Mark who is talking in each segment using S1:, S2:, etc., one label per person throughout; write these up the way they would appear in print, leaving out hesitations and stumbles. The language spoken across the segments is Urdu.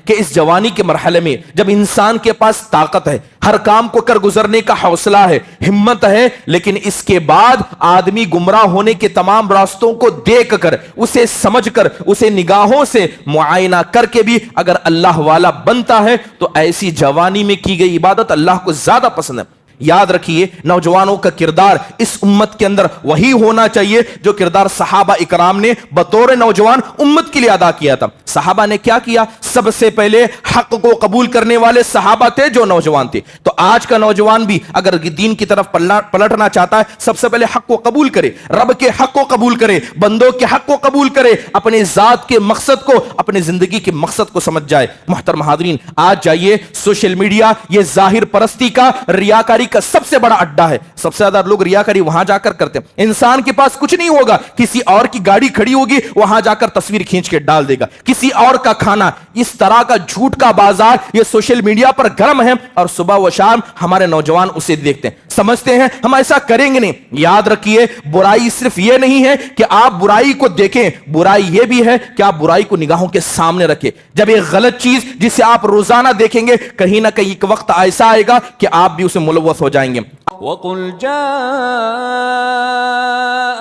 S1: کہ اس جوانی کے مرحلے میں جب انسان کے پاس طاقت ہے، ہر کام کو کر گزرنے کا حوصلہ ہے، ہمت ہے، لیکن اس کے بعد آدمی گمراہ ہونے کے تمام راستوں کو دیکھ کر، اسے سمجھ کر، اسے نگاہوں سے معائنہ کر کے بھی اگر اللہ والا بنتا ہے تو ایسی جوانی میں کی گئی عبادت اللہ کو زیادہ پسند ہے۔ یاد رکھیے، نوجوانوں کا کردار اس امت کے اندر وہی ہونا چاہیے جو کردار صحابہ اکرام نے بطور نوجوان امت کے لیے ادا کیا تھا۔ صحابہ نے کیا کیا؟ سب سے پہلے حق کو قبول کرنے والے صحابہ تھے جو نوجوان تھے۔ تو آج کا نوجوان بھی اگر دین کی طرف پلٹنا چاہتا ہے، سب سے پہلے حق کو قبول کرے، رب کے حق کو قبول کرے، بندوں کے حق کو قبول کرے، اپنے ذات کے مقصد کو، اپنے زندگی کے مقصد کو سمجھ جائے۔ محترم حاضرین، آج جائیے، سوشل میڈیا یہ ظاہر پرستی کا، ریاکاری کا سب سے بڑا اڈا ہے۔ سب سے زیادہ لوگ ریاکاری وہاں جا کر کرتے ہیں۔ انسان کے پاس کچھ نہیں ہوگا، کسی اور کی گاڑی کھڑی ہوگی، وہاں جا کر تصویر کھینچ کے ڈال دے گا، کسی اور کا کھانا۔ اس طرح کا جھوٹ کا بازار یہ سوشل میڈیا پر گرم ہے، اور صبح و شام ہمارے نوجوان اسے دیکھتے ہیں، سمجھتے ہیں ہم ایسا کریں گے نہیں۔ یاد رکھیے، برائی صرف یہ نہیں ہے کہ آپ برائی کو دیکھیں، برائی یہ بھی ہے کہ آپ برائی کو نگاہوں کے سامنے رکھیں۔ جب ایک غلط چیز جسے آپ روزانہ دیکھیں گے، کہیں نہ کہیں ایک وقت ایسا آئے گا کہ آپ بھی اسے ملوث ہو جائیں گے۔
S2: وَقُلْ جَاءَ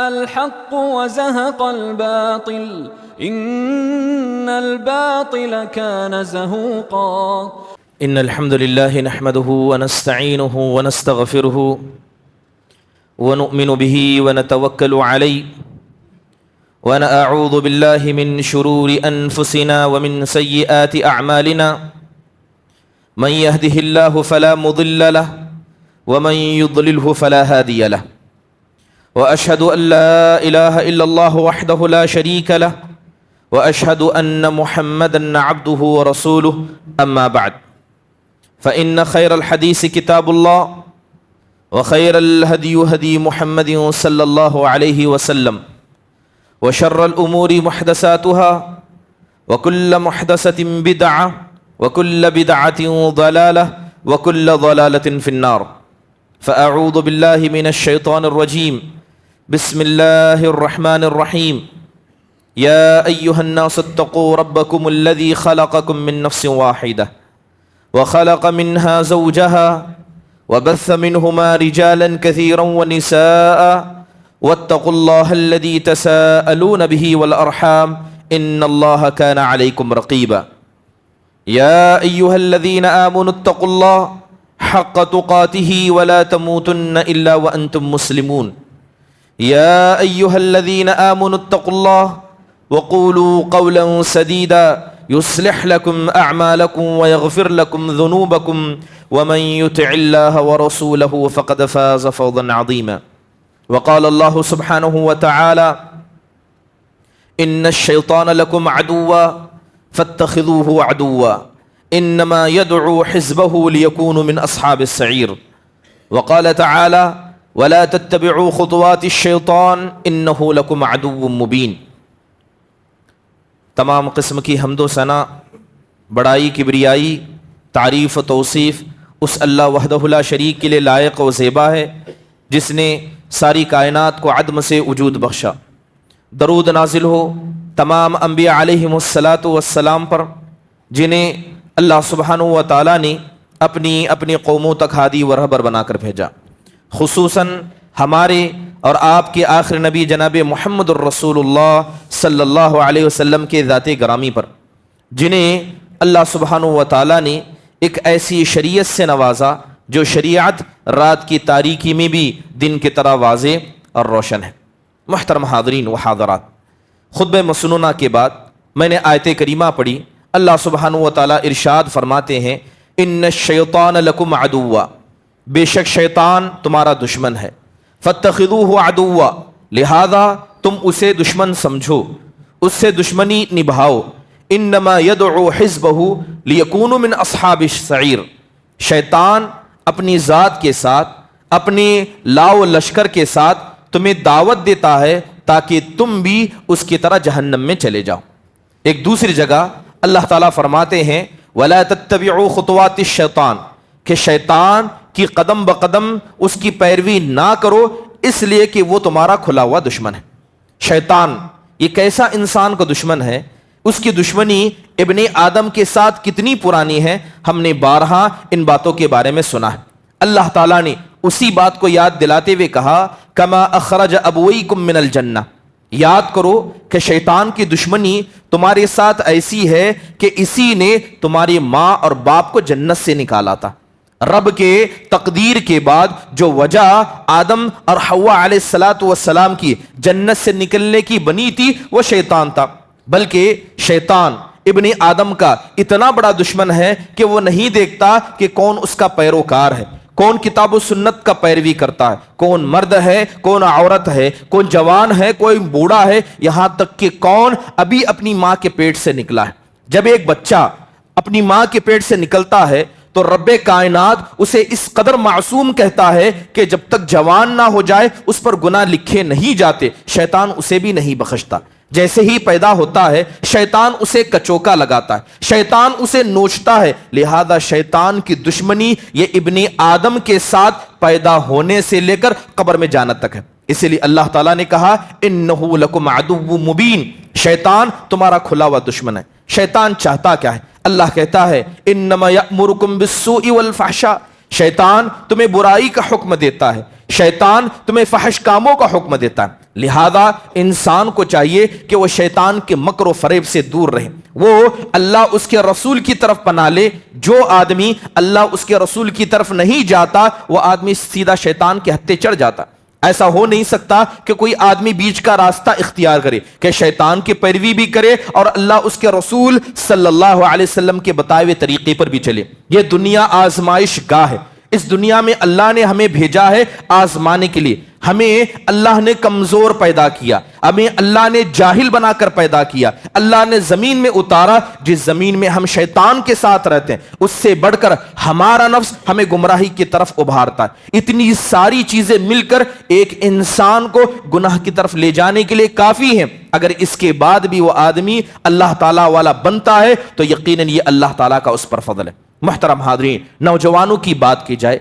S2: الْحَقُّ وَزَهَقَ الْبَاطِلُ إِنَّ الْبَاطِلَ كَانَ زَهُوقًا۔
S1: ان الحمد لله نحمده ونستعينه ونستغفره ونؤمن به ونتوكل عليه ونعوذ بالله من شرور انفسنا ومن سيئات اعمالنا من يهده الله فلا مضل له ومن يضلله فلا هادي له واشهد ان لا اله الا الله وحده لا شريك له واشهد ان محمدا عبده ورسوله اما بعد فإن خير الحديث كتاب الله وخير الهدي هدي محمد صلى الله عليه وسلم وشر الأمور محدثاتها وكل محدثة بدعة وكل بدعة ضلالة وكل ضلالة في النار فأعوذ بالله من الشيطان الرجيم بسم الله الرحمن الرحيم يا أيها الناس اتقوا ربكم الذي خلقكم من نفس واحدة وخلق منها زوجها وبث منهما رجالا كثيرا ونساء واتقوا الله الذي تساءلون به والأرحام إن الله كان عليكم رقيبا يا أيها الذين آمنوا اتقوا الله حق تقاته ولا تموتن إلا وأنتم مسلمون يا أيها الذين آمنوا اتقوا الله وقولوا قولا سديدا يصلح لكم أعمالكم ويغفر لكم ذنوبكم ومن يطع الله ورسوله فقد فاز فوزا عظيما وقال الله سبحانه وتعالى إن الشيطان لكم عدوا فاتخذوه عدوا إنما يدعو حزبه ليكونوا من أصحاب السعير وقال تعالى ولا تتبعوا خطوات الشيطان إنه لكم عدو مبين۔ تمام قسم کی حمد و ثنا، بڑائی، کبریائی، تعریف و توصیف اس اللہ وحدہ لا شریک کے لیے لائق و زیبا ہے جس نے ساری کائنات کو عدم سے وجود بخشا۔ درود نازل ہو تمام انبیاء علیہم الصلاۃ والسلام پر جنہیں اللہ سبحانہ و تعالیٰ نے اپنی قوموں تک ہادی و رہبر بنا کر بھیجا، خصوصاً ہمارے اور آپ کے آخر نبی جناب محمد الرسول اللہ صلی اللہ علیہ وسلم کے ذات گرامی پر، جنہیں اللہ سبحانہ و تعالیٰ نے ایک ایسی شریعت سے نوازا جو شریعت رات کی تاریکی میں بھی دن کی طرح واضح اور روشن ہے۔ محترم حاضرین و حاضرات، خطبہ مسنونہ کے بعد میں نے آیت کریمہ پڑھی۔ اللہ سبحانہ و تعالیٰ ارشاد فرماتے ہیں ان الشیطان لکم عدوا، بے شک شیطان تمہارا دشمن ہے، فاتخذوہ عدوا، لہذا تم اسے دشمن سمجھو، اس سے دشمنی نبھاؤ۔ انما یدعو حزبہ لیکونوا من اصحاب السعیر، شیطان اپنی ذات کے ساتھ، اپنے لاؤ لشکر کے ساتھ تمہیں دعوت دیتا ہے تاکہ تم بھی اس کی طرح جہنم میں چلے جاؤ۔ ایک دوسری جگہ اللہ تعالیٰ فرماتے ہیں وَلَا تَتَّبِعُوا خُطُوَاتِ الشَّيْطَانِ، کہ شیطان کی قدم بقدم اس کی پیروی نہ کرو، اس لیے کہ وہ تمہارا کھلا ہوا دشمن ہے۔ شیطان ایک ایسا انسان کا دشمن ہے، اس کی دشمنی ابن آدم کے ساتھ کتنی پرانی ہے، ہم نے بارہا ان باتوں کے بارے میں سنا ہے۔ اللہ تعالیٰ نے اسی بات کو یاد دلاتے ہوئے کہا کما اخرج ابویکم من الجنہ، یاد کرو کہ شیطان کی دشمنی تمہارے ساتھ ایسی ہے کہ اسی نے تمہاری ماں اور باپ کو جنت سے نکالا تھا۔ رب کے تقدیر کے بعد جو وجہ آدم اور حوا علیہ السلام کی جنت سے نکلنے کی بنی تھی وہ شیطان تھا، بلکہ شیطان ابن آدم کا اتنا بڑا دشمن ہے کہ وہ نہیں دیکھتا کہ کون اس کا پیروکار ہے، کون کتاب و سنت کا پیروی کرتا ہے، کون مرد ہے، کون عورت ہے، کون جوان ہے، کوئی بوڑھا ہے، یہاں تک کہ کون ابھی اپنی ماں کے پیٹ سے نکلا ہے۔ جب ایک بچہ اپنی ماں کے پیٹ سے نکلتا ہے تو رب کائنات اسے اس قدر معصوم کہتا ہے کہ جب تک جوان نہ ہو جائے اس پر گناہ لکھے نہیں جاتے، شیطان اسے بھی نہیں بخشتا۔ جیسے ہی پیدا ہوتا ہے شیطان اسے کچوکا لگاتا ہے، شیطان اسے نوچتا ہے، لہذا شیطان کی دشمنی یہ ابن آدم کے ساتھ پیدا ہونے سے لے کر قبر میں جانا تک ہے۔ اسی لیے اللہ تعالیٰ نے کہا انہ لکم عدو مبین، شیطان تمہارا کھلا ہوا دشمن ہے۔ شیطان چاہتا کیا ہے؟ اللہ کہتا ہے انما یأمرکم بالسوء والفحشاء، شیطان تمہیں برائی کا حکم دیتا ہے، شیطان تمہیں فحش کاموں کا حکم دیتا ہے، لہذا انسان کو چاہیے کہ وہ شیطان کے مکر و فریب سے دور رہے، وہ اللہ اس کے رسول کی طرف پناہ لے۔ جو آدمی اللہ اس کے رسول کی طرف نہیں جاتا وہ آدمی سیدھا شیطان کے ہتھے چڑھ جاتا۔ ایسا ہو نہیں سکتا کہ کوئی آدمی بیچ کا راستہ اختیار کرے کہ شیطان کی پیروی بھی کرے اور اللہ اس کے رسول صلی اللہ علیہ وسلم کے بتائے ہوئے طریقے پر بھی چلے۔ یہ دنیا آزمائش گاہ ہے، اس دنیا میں اللہ نے ہمیں بھیجا ہے آزمانے کے لیے۔ ہمیں اللہ نے کمزور پیدا کیا، ہمیں اللہ نے جاہل بنا کر پیدا کیا، اللہ نے زمین میں اتارا جس زمین میں ہم شیطان کے ساتھ رہتے ہیں، اس سے بڑھ کر ہمارا نفس ہمیں گمراہی کی طرف ابھارتا ہے۔ اتنی ساری چیزیں مل کر ایک انسان کو گناہ کی طرف لے جانے کے لیے کافی ہیں۔ اگر اس کے بعد بھی وہ آدمی اللہ تعالیٰ والا بنتا ہے تو یقیناً یہ اللہ تعالیٰ کا اس پر فضل ہے۔ محترم حاضرین، نوجوانوں کی بات کی جائے،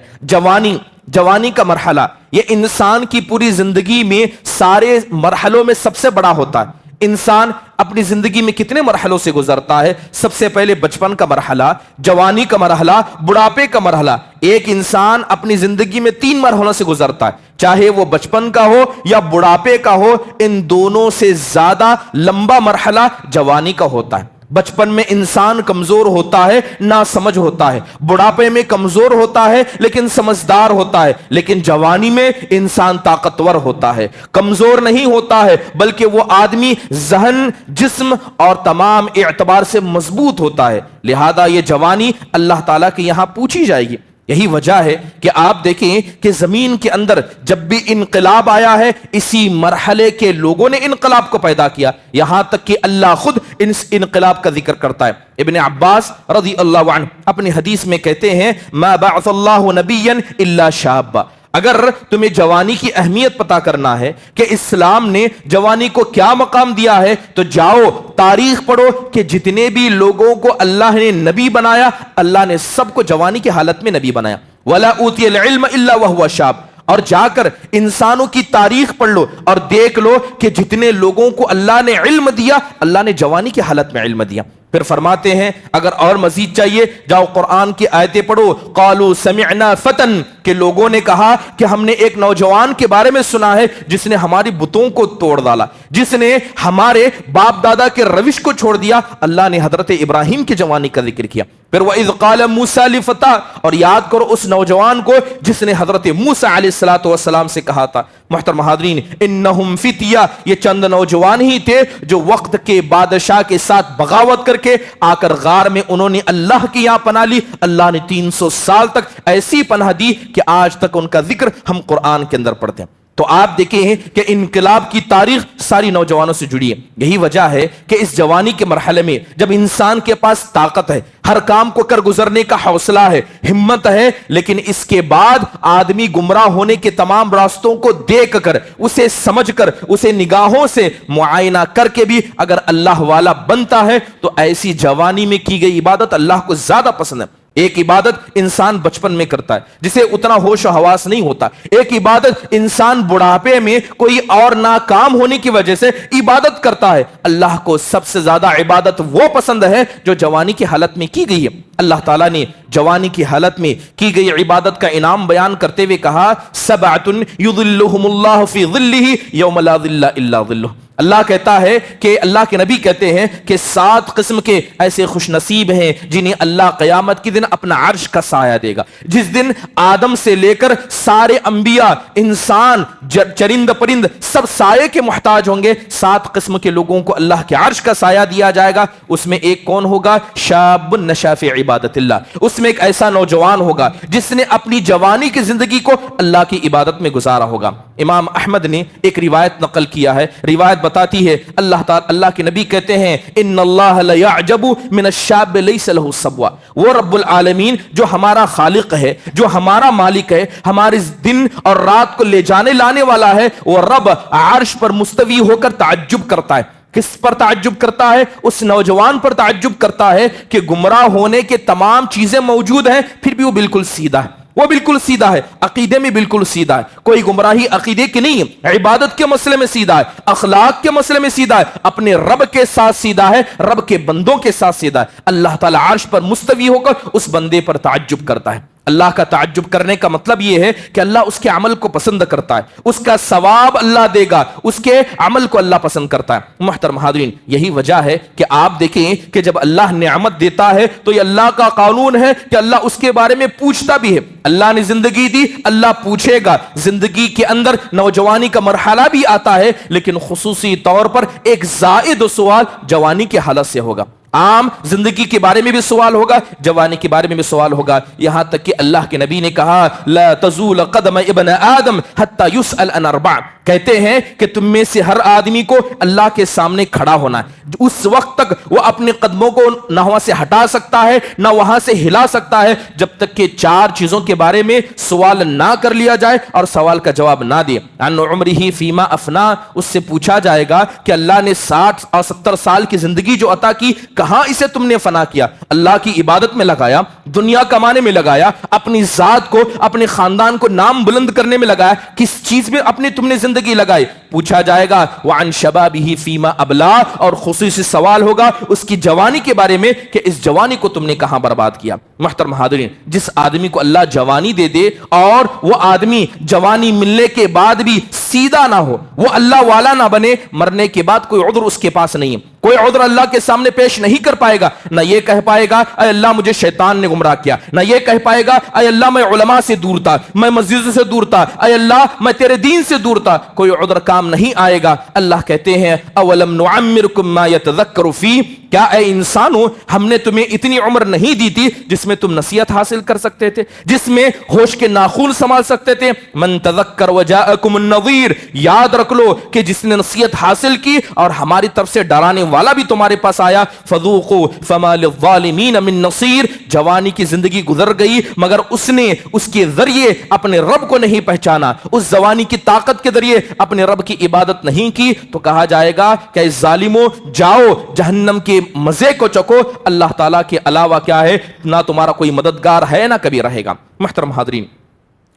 S1: جوانی کا مرحلہ یہ انسان کی پوری زندگی میں سارے مرحلوں میں سب سے بڑا ہوتا ہے۔ انسان اپنی زندگی میں کتنے مرحلوں سے گزرتا ہے؟ سب سے پہلے بچپن کا مرحلہ، جوانی کا مرحلہ، بڑھاپے کا مرحلہ۔ ایک انسان اپنی زندگی میں 3 مرحلوں سے گزرتا ہے، چاہے وہ بچپن کا ہو یا بڑھاپے کا ہو، ان دونوں سے زیادہ لمبا مرحلہ جوانی کا ہوتا ہے۔ بچپن میں انسان کمزور ہوتا ہے، نا سمجھ ہوتا ہے، بڑھاپے میں کمزور ہوتا ہے لیکن سمجھدار ہوتا ہے، لیکن جوانی میں انسان طاقتور ہوتا ہے، کمزور نہیں ہوتا ہے بلکہ وہ آدمی ذہن، جسم اور تمام اعتبار سے مضبوط ہوتا ہے۔ لہذا یہ جوانی اللہ تعالیٰ کے یہاں پوچھی جائے گی۔ یہی وجہ ہے کہ آپ دیکھیں کہ زمین کے اندر جب بھی انقلاب آیا ہے اسی مرحلے کے لوگوں نے انقلاب کو پیدا کیا، یہاں تک کہ اللہ خود اس انقلاب کا ذکر کرتا ہے۔ ابن عباس رضی اللہ عنہ اپنی حدیث میں کہتے ہیں ما بعث اللہ نبیا الا شابا، اگر تمہیں جوانی کی اہمیت پتا کرنا ہے کہ اسلام نے جوانی کو کیا مقام دیا ہے تو جاؤ تاریخ پڑھو کہ جتنے بھی لوگوں کو اللہ نے نبی بنایا اللہ نے سب کو جوانی کی حالت میں نبی بنایا۔ وَلَا أُوتِيَ الْعِلْمَ إِلَّا وَهُوَ شَابٌ، اور جا کر انسانوں کی تاریخ پڑھ لو اور دیکھ لو کہ جتنے لوگوں کو اللہ نے علم دیا اللہ نے جوانی کی حالت میں علم دیا۔ پھر فرماتے ہیں اگر اور مزید چاہیے جاؤ قرآن کی آیتیں پڑھو، قالوا سمعنا فتن، کہ لوگوں نے کہا کہ ہم نے ایک نوجوان کے بارے میں سنا ہے جس نے ہماری بتوں کو توڑ ڈالا، جس نے ہمارے باپ دادا کے روش کو چھوڑ دیا۔ اللہ نے حضرت ابراہیم کی جوانی کا ذکر کیا۔ پھر وَإِذْ قَالَ مُوسَىٰ لِفَتَاهُ، اور یاد کرو اس نوجوان کو جس نے حضرت موسیٰ علیہ السلام سے کہا تھا۔ محترم حاضرین، انہم فتیہ، یہ چند نوجوان ہی تھے جو وقت کے بادشاہ کے ساتھ بغاوت کر کے آ کر غار میں انہوں نے اللہ کی یہاں پناہ لی۔ اللہ نے 300 سال تک ایسی پناہ دی کہ آج تک ان کا ذکر ہم قرآن کے اندر پڑھتے ہیں۔ تو آپ دیکھیں کہ انقلاب کی تاریخ ساری نوجوانوں سے جڑی ہے۔ یہی وجہ ہے کہ اس جوانی کے مرحلے میں جب انسان کے پاس طاقت ہے، ہر کام کو کر گزرنے کا حوصلہ ہے، ہمت ہے، لیکن اس کے بعد آدمی گمراہ ہونے کے تمام راستوں کو دیکھ کر، اسے سمجھ کر، اسے نگاہوں سے معائنہ کر کے بھی اگر اللہ والا بنتا ہے تو ایسی جوانی میں کی گئی عبادت اللہ کو زیادہ پسند ہے۔ ایک عبادت انسان بچپن میں کرتا ہے جسے اتنا ہوش و حواس نہیں ہوتا. ایک عبادت انسان بڑھاپے میں کوئی اور ناکام ہونے کی وجہ سے عبادت کرتا ہے. اللہ کو سب سے زیادہ عبادت وہ پسند ہے جو جوانی کی حالت میں کی گئی ہے. اللہ تعالیٰ نے جوانی کی حالت میں کی گئی عبادت کا انعام بیان کرتے ہوئے کہا سبعۃ یظلھم اللہ فی ظلہ یوم لا ظل الا ظلہ. اللہ کہتا ہے کہ اللہ کے نبی کہتے ہیں کہ 7 قسم کے ایسے خوش نصیب ہیں جنہیں اللہ قیامت کے دن اپنا عرش کا سایہ دے گا. جس دن آدم سے لے کر سارے انبیاء، انسان، چرند پرند سب سایہ کے محتاج ہوں گے. 7 قسم کے لوگوں کو اللہ کے عرش کا سایہ دیا جائے گا. اس میں ایک کون ہوگا؟ شاب نشا فی عبادت اللہ. اس میں ایک ایسا نوجوان ہوگا جس نے اپنی جوانی کی زندگی کو اللہ کی عبادت میں گزارا ہوگا. امام احمد نے ایک روایت نقل کیا ہے. روایت بتاتی ہے اللہ کے نبی کہتے ہیں ان اللہ لیعجب من الشاب لیس له صبوہ. وہ رب العالمین جو ہمارا خالق ہے، جو ہمارا مالک ہے، ہمارے دن اور رات کو لے جانے لانے والا ہے، وہ رب عرش پر مستوی ہو کر تعجب کرتا ہے. کس پر تعجب کرتا ہے؟ اس نوجوان پر تعجب کرتا ہے کہ گمراہ ہونے کے تمام چیزیں موجود ہیں پھر بھی وہ بالکل سیدھا ہے. وہ بالکل سیدھا ہے، عقیدے میں بالکل سیدھا ہے. کوئی گمراہی عقیدے کی نہیں ہے، عبادت کے مسئلے میں سیدھا ہے، اخلاق کے مسئلے میں سیدھا ہے، اپنے رب کے ساتھ سیدھا ہے، رب کے بندوں کے ساتھ سیدھا ہے. اللہ تعالیٰ عرش پر مستوی ہو کر اس بندے پر تعجب کرتا ہے. اللہ کا تعجب کرنے کا مطلب یہ ہے کہ اللہ اس کے عمل کو پسند کرتا ہے، اس کا ثواب اللہ دے گا، اس کے عمل کو اللہ پسند کرتا ہے. محترم حاضرین، یہی وجہ ہے کہ آپ دیکھیں کہ جب اللہ نعمت دیتا ہے تو یہ اللہ کا قانون ہے کہ اللہ اس کے بارے میں پوچھتا بھی ہے. اللہ نے زندگی دی، اللہ پوچھے گا. زندگی کے اندر نوجوانی کا مرحلہ بھی آتا ہے، لیکن خصوصی طور پر ایک زائد سوال جوانی کی حالت سے ہوگا. عام زندگی کے بارے میں بھی سوال ہوگا، جوانی کے بارے میں بھی سوال ہوگا. یہاں تک کہ اللہ کے نبی نے کہا لا تزول قدم ابن آدم حتی یسأل عن 4. کہتے ہیں کہ تم میں سے ہر آدمی کو اللہ کے سامنے کھڑا ہونا ہے. اس وقت تک وہ اپنے قدموں کو نہ وہاں سے ہٹا سکتا ہے نہ وہاں سے ہلا سکتا ہے جب تک کہ 4 چیزوں کے بارے میں سوال نہ کر لیا جائے اور سوال کا جواب نہ دے. عن عمرہ فیما افنا. اس سے پوچھا جائے گا کہ اللہ نے 60 اور 70 سال کی زندگی جو عطا کی، کہاں اسے تم نے فنا کیا؟ اللہ کی عبادت میں لگایا، دنیا کمانے میں لگایا، اپنی ذات کو، اپنے خاندان کو نام بلند کرنے میں لگایا، کس چیز میں اپنی تم نے زندگی لگائی؟ پوچھا جائے گا وعن شبابہ فیما ابلا. اور خصوصی سوال ہوگا اس کی جوانی کے بارے میں کہ اس جوانی کو تم نے کہاں برباد کیا. محترم حاضرین، جس آدمی کو اللہ جوانی دے دے اور وہ آدمی جوانی ملنے کے بعد بھی سیدھا نہ ہو، وہ اللہ والا نہ بنے، مرنے کے بعد کوئی عذر اس کے پاس نہیں ہے، کوئی عذر اللہ کے سامنے پیش نہیں کر پائے گا. نہ یہ کہہ پائے گا اے اللہ مجھے شیطان نے گمراہ کیا، نہ یہ کہہ پائے گا اے اللہ میں علماء سے دور تھا، میں مسجد سے دور تھا، اے اللہ میں تیرے دین سے دور تھا. کوئی عذر کام نہیں آئے گا. اللہ کہتے ہیں اولم نعمرکم ما یتذکر فی. کیا اے انسانو ہم نے تمہیں اتنی عمر نہیں دی تھی جس میں تم نصیحت حاصل کر سکتے تھے، جس میں ہوش کے ناخن سنبھال سکتے تھے؟ من تذکر وجاءکم النذیر. یاد رکھ لو کہ جس نے نصیحت حاصل کی اور ہماری طرف سے ڈرانے والا بھی تمہارے پاس آیا. فذوقوا فما للظالمین من نصیر. جوانی کی زندگی گزر گئی مگر اس نے اس کے ذریعے اپنے رب کو نہیں پہچانا، اس جوانی کی طاقت کے ذریعے اپنے رب کی عبادت نہیں کی، تو کہا جائے گا کہ اے ظالموں جاؤ جہنم کے مزے کو چکو. اللہ تعالیٰ کے علاوہ کیا ہے، نہ تمہارا کوئی مددگار ہے نہ کبھی رہے گا. محترم حاضرین،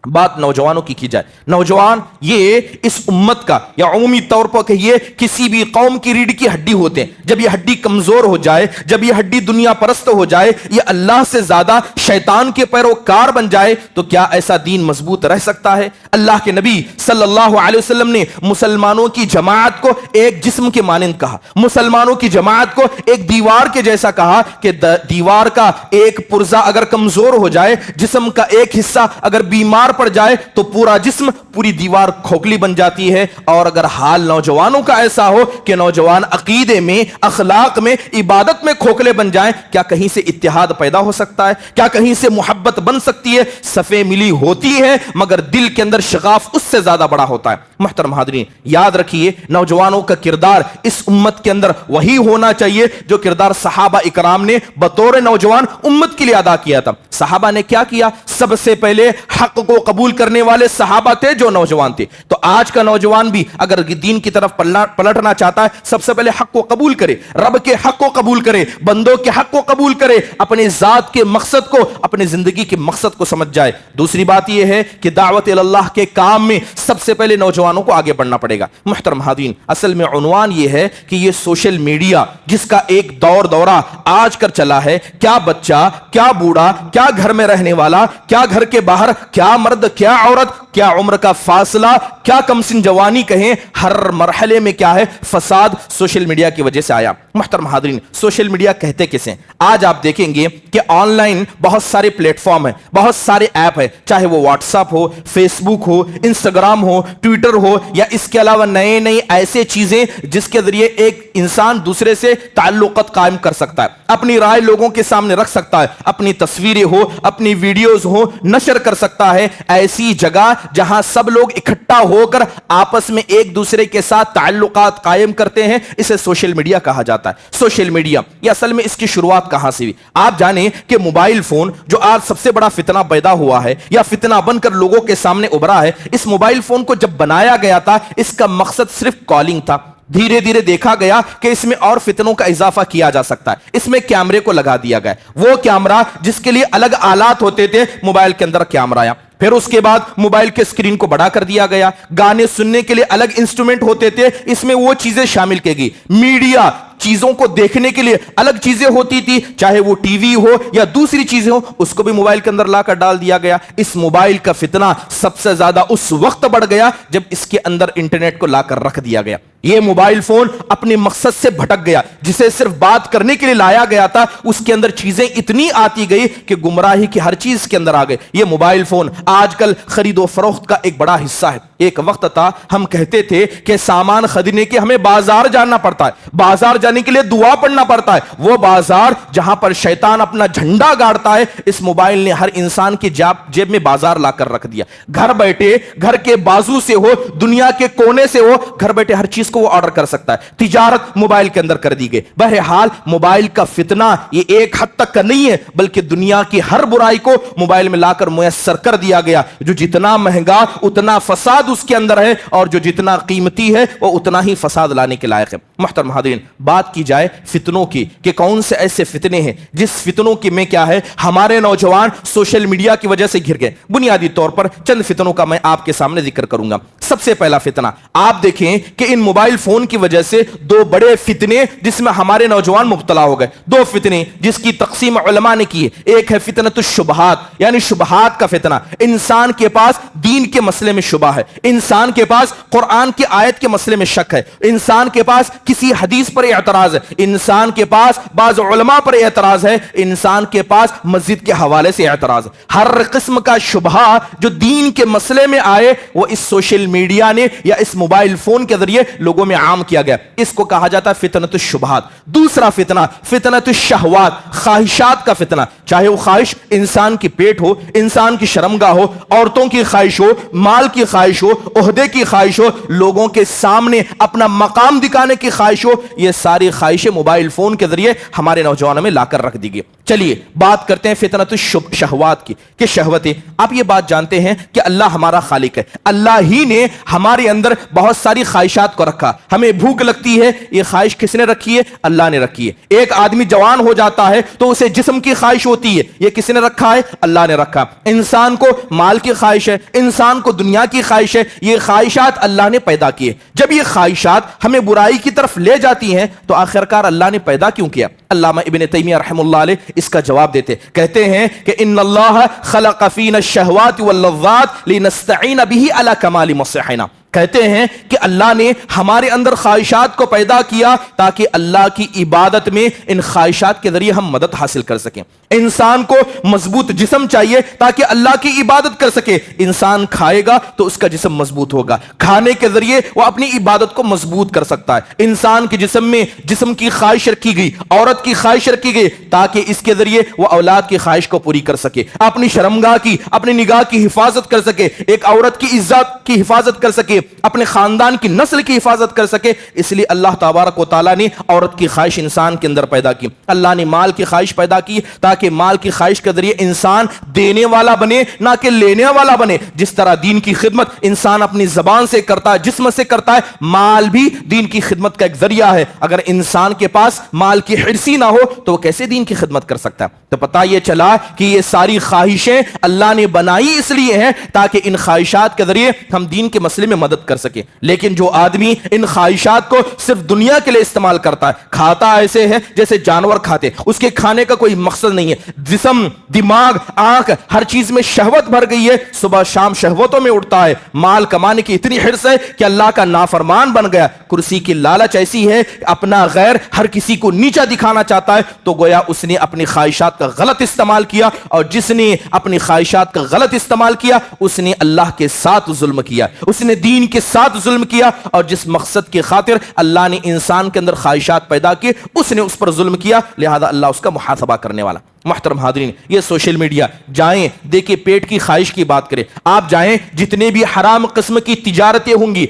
S1: بات نوجوانوں کی جائے، نوجوان یہ اس امت کا یا عمومی طور پر کہیے کسی بھی قوم کی ریڑھ کی ہڈی ہوتے ہیں. جب یہ ہڈی کمزور ہو جائے، جب یہ ہڈی دنیا پرست ہو جائے، یہ اللہ سے زیادہ شیطان کے پیروکار بن جائے، تو کیا ایسا دین مضبوط رہ سکتا ہے؟ اللہ کے نبی صلی اللہ علیہ وسلم نے مسلمانوں کی جماعت کو ایک جسم کے مانند کہا، مسلمانوں کی جماعت کو ایک دیوار کے جیسا کہا کہ دیوار کا ایک پرزہ اگر کمزور ہو جائے، جسم کا ایک حصہ اگر بیمار پڑ جائے تو پورا جسم، پوری دیوار کھوکھلی بن جاتی ہے. اور اگر حال نوجوانوں کا ایسا ہو کہ نوجوان عقیدے میں، اخلاق میں، عبادت میں کھوکھلے بن جائیں، کیا کہیں سے اتحاد پیدا ہو سکتا ہے؟ کیا کہیں سے محبت بن سکتی ہے؟ صفیں ملی ہوتی ہے مگر دل کے اندر شغاف اس سے زیادہ بڑا ہوتا ہے. محترم حاضرین، یاد رکھیے نوجوانوں کا کردار اس امت کے اندر وہی ہونا چاہیے جو کردار صحابہ اکرام نے بطور نوجوان امت کے لیے ادا کیا تھا. صحابہ نے کیا کیا؟ سب سے پہلے حق کو قبول کرنے والے صحابہ تھے جو نوجوان تھے. تو آج کا نوجوان بھی اگر دین کی طرف پلٹنا چاہتا ہے, سب سے پہلے حق کو قبول کرے, رب کے حق کو قبول کرے, بندوں کے حق کو قبول کرے, اپنے ذات کے مقصد کو, اپنے زندگی کے مقصد کو سمجھ جائے. دوسری بات یہ ہے کہ دعوت اللہ کے کام میں سب سے پہلے نوجوانوں کو آگے بڑھنا پڑے گا. محترم حاضرین, اصل میں عنوان یہ ہے کہ یہ سوشل میڈیا جس کا ایک دورہ آج کر چلا ہے, کیا بچہ, کیا بوڑھا, کیا گھر میں رہنے والا, کیا گھر کے باہر, کیا مرد, کیا عورت, کیا عمر کا فاصلہ, کیا کم سن جوانی کہیں, ہر مرحلے میں کیا ہے فساد سوشل میڈیا کی وجہ سے آیا. محترم حاضرین, سوشل میڈیا کہتے کسے؟ آج آپ دیکھیں گے کہ آن لائن بہت سارے پلیٹ فارم ہیں, بہت سارے ایپ ہیں, چاہے وہ واٹس ایپ ہو, فیس بک ہو, انسٹاگرام ہو, ٹویٹر ہو, یا اس کے علاوہ نئے ایسے چیزیں جس کے ذریعے ایک انسان دوسرے سے تعلقات قائم کر سکتا ہے, اپنی رائے لوگوں کے سامنے رکھ سکتا ہے, اپنی تصویریں ہو, اپنی ویڈیوز ہو, نشر کر سکتا ہے. ایسی جگہ جہاں سب لوگ اکٹھا ہو کر آپس میں ایک دوسرے کے ساتھ تعلقات قائم کرتے ہیں, اسے سوشل میڈیا کہا جاتا ہے. سوشل میڈیا یہ اصل میں اس کی شروعات کہاں سے ہوئی؟ آپ جانیں کہ موبائل فون جو آج سب سے بڑا فتنہ پیدا ہوا ہے یا فتنہ بن کر لوگوں کے سامنے ابھرا ہے, اس موبائل فون کو جب بنایا گیا تھا اس کا مقصد صرف کالنگ تھا. دھیرے دھیرے دیکھا گیا کہ اس میں اور فتنوں کا اضافہ کیا جا سکتا ہے. اس میں کیمرے کو لگا دیا گیا, وہ کیمرہ جس کے لیے الگ آلات ہوتے تھے, موبائل کے اندر کیمرہ آیا. پھر اس کے بعد موبائل کے اسکرین کو بڑا کر دیا گیا, گانے سننے کے لیے الگ انسٹرومنٹ ہوتے تھے, اس میں وہ چیزیں شامل کی گئی. میڈیا چیزوں کو دیکھنے کے لیے الگ چیزیں ہوتی تھی, چاہے وہ ٹی وی ہو یا دوسری چیزیں ہو, اس کو بھی موبائل کے اندر لا کر ڈال دیا گیا. اس موبائل کا فتنہ سب سے زیادہ اس وقت بڑھ گیا جب اس کے اندر انٹرنیٹ کو لا کر رکھ دیا گیا. یہ موبائل فون اپنے مقصد سے بھٹک گیا, جسے صرف بات کرنے کے لیے لایا گیا تھا, اس کے اندر چیزیں اتنی آتی گئی کہ گمراہی کی ہر چیز کے اندر آ گئے. یہ موبائل فون آج کل خرید و فروخت کا ایک بڑا حصہ ہے. ایک وقت تھا ہم کہتے تھے کہ سامان خریدنے کے ہمیں بازار جانا پڑتا ہے, بازار جانے کے لیے دعا پڑھنا پڑتا ہے. وہ بازار جہاں پر شیطان اپنا جھنڈا گاڑتا ہے, اس موبائل نے ہر انسان کی جیب میں بازار لا کر رکھ دیا. گھر بیٹھے, گھر کے بازو سے ہو, دنیا کے کونے سے ہو, گھر بیٹھے ہر چیز کو وہ آرڈر کر سکتا ہے. تجارت موبائل کے اندر کر دی گئی. بہرحال موبائل کا فتنہ یہ ایک حد تک کا نہیں ہے, بلکہ دنیا کی ہر برائی کو موبائل میں لا کر میسر کر دیا گیا. جو جتنا مہنگا اتنا فساد اس کے اندر ہے, اور جو جتنا قیمتی ہے وہ اتنا ہی فساد لانے کے لائق ہے. محترم حاضرین, بات کی جائے فتنوں کی کہ کون سے ایسے فتنے ہیں جس فتنوں کی میں کیا ہے ہمارے نوجوان سوشل میڈیا کی وجہ سے گھر گئے. بنیادی طور پر چند فتنوں کا میں آپ کے سامنے ذکر کروں گا. سب سے پہلا فتنہ آپ دیکھیں کہ ان موبائل فون کی وجہ سے دو بڑے فتنے جس میں ہمارے نوجوان مبتلا ہو گئے. دو فتنے جس کی تقسیم علماء نے کی ہے. ایک ہے فتنۃ الشبہات, یعنی شبہات کا فتنہ. انسان کے پاس دین کے مسئلے میں شبہ ہے, انسان کے پاس قرآن کی آیت کے مسئلے میں شک ہے, انسان کے پاس کسی حدیث پر اعتراض ہے, انسان کے پاس بعض علماء پر اعتراض ہے, انسان کے پاس مسجد کے حوالے سے اعتراض ہے. ہر قسم کا شبہ جو دین کے مسئلے میں آئے وہ اس سوشل میڈیا نے یا اس موبائل فون کے ذریعے لوگوں میں عام کیا گیا. اس کو کہا جاتا ہے فتنۃ الشبہات. دوسرا فتنہ فتنۃ الشہوات, خواہشات کا فتنہ. چاہے وہ خواہش انسان کی پیٹ ہو, انسان کی شرمگاہ ہو, عورتوں کی خواہش ہو, مال کی خواہش ہو, عہدے کی خواہش ہو, لوگوں کے سامنے اپنا مقام دکھانے کی خواہش ہو, یہ ساری خواہشیں موبائل فون کے ذریعے ہمارے نوجوانوں میں لا کر رکھ دی گئی. چلیے بات کرتے ہیں فتنۃ الشہوات کی کہ شہوتیں. آپ یہ بات جانتے ہیں کہ اللہ ہمارا خالق ہے, اللہ ہی نے ہمارے اندر بہت ساری خواہشات کو رکھا. ہمیں بھوک لگتی ہے, یہ خواہش کس نے رکھی ہے؟ اللہ نے رکھی ہے. ایک آدمی جوان ہو جاتا ہے تو اسے جسم کی خواہش ہوتی ہے, یہ کس نے رکھا ہے؟ اللہ نے رکھا. انسان کو مال کی خواہش ہے, انسان کو دنیا کی خواہش ہے, یہ خواہشات اللہ نے پیدا کیے. جب یہ خواہشات ہمیں برائی کی طرف لے جاتی ہیں تو آخرکار اللہ نے پیدا کیوں کیا؟ علامہ ابن تیمیہ رحمہ اللہ علیہ اس کا جواب دیتے کہتے ہیں کہ ان اللہ خلق فینا الشہوات واللذات لنستعین بہ علی کمال مصلحنا. کہتے ہیں کہ اللہ نے ہمارے اندر خواہشات کو پیدا کیا تاکہ اللہ کی عبادت میں ان خواہشات کے ذریعے ہم مدد حاصل کر سکیں. انسان کو مضبوط جسم چاہیے تاکہ اللہ کی عبادت کر سکے. انسان کھائے گا تو اس کا جسم مضبوط ہوگا, کھانے کے ذریعے وہ اپنی عبادت کو مضبوط کر سکتا ہے. انسان کے جسم میں جسم کی خواہش رکھی گئی, عورت کی خواہش رکھی گئی تاکہ اس کے ذریعے وہ اولاد کی خواہش کو پوری کر سکے, اپنی شرمگاہ کی, اپنی نگاہ کی حفاظت کر سکے, ایک عورت کی عزت کی حفاظت کر سکے, اپنے خاندان کی نسل کی حفاظت کر سکے، اس لیے اللہ تبارک و تعالیٰ نے عورت کی خواہش انسان کے اندر پیدا کی، اللہ نے مال کی خواہش پیدا کی تاکہ مال کی خواہش کے ذریعے انسان دینے والا بنے نہ کہ لینے والا بنے۔ جس طرح دین کی خدمت انسان اپنی زبان سے کرتا ہے، جسم سے کرتا ہے، مال بھی دین کی خدمت کا ایک ذریعہ ہے۔ اگر انسان کے پاس مال کی حرصی نہ ہو تو وہ کیسے دین کی خدمت کر سکتا ہے؟ تو پتہ یہ چلا کہ یہ ساری خواہشیں اللہ نے بنائی اس لیے ہیں تاکہ ان خواہشات کے ذریعے ہم دین کے مسئلے میں مدد کر سکیں۔ لیکن جو آدمی ان خواہشات کو صرف دنیا کے لیے استعمال کرتا ہے، کھاتا ایسے ہے جیسے جانور کھاتے، اس کے کھانے کا کوئی مقصد نہیں ہے، جسم، دماغ، آنکھ، ہر چیز میں شہوت بھر گئی ہے، صبح شام شہوتوں میں اٹھتا ہے، مال کمانے کی اتنی حرص ہے کہ اللہ کا نافرمان بن گیا، کرسی کی لالچ ایسی ہے، اپنا غیر ہر کسی کو نیچا دکھانا چاہتا ہے، تو گویا اس نے اپنی خواہشات کا غلط استعمال کیا، اور جس نے اپنی خواہشات کا غلط استعمال کیا اس نے اللہ کے ساتھ ظلم کیا، اس نے دین کے ساتھ ظلم کیا، اور جس مقصد کی خاطر اللہ نے انسان کے اندر خواہشات پیدا کی اس نے اس پر ظلم کیا، لہذا اللہ اس کا محاسبہ کرنے والا۔ محترم حاضرین، یہ سوشل میڈیا، جائیں دیکھیں پیٹ کی خواہش کی بات کریں، آپ جائیں جتنے بھی حرام قسم کی تجارتیں ہوں گی،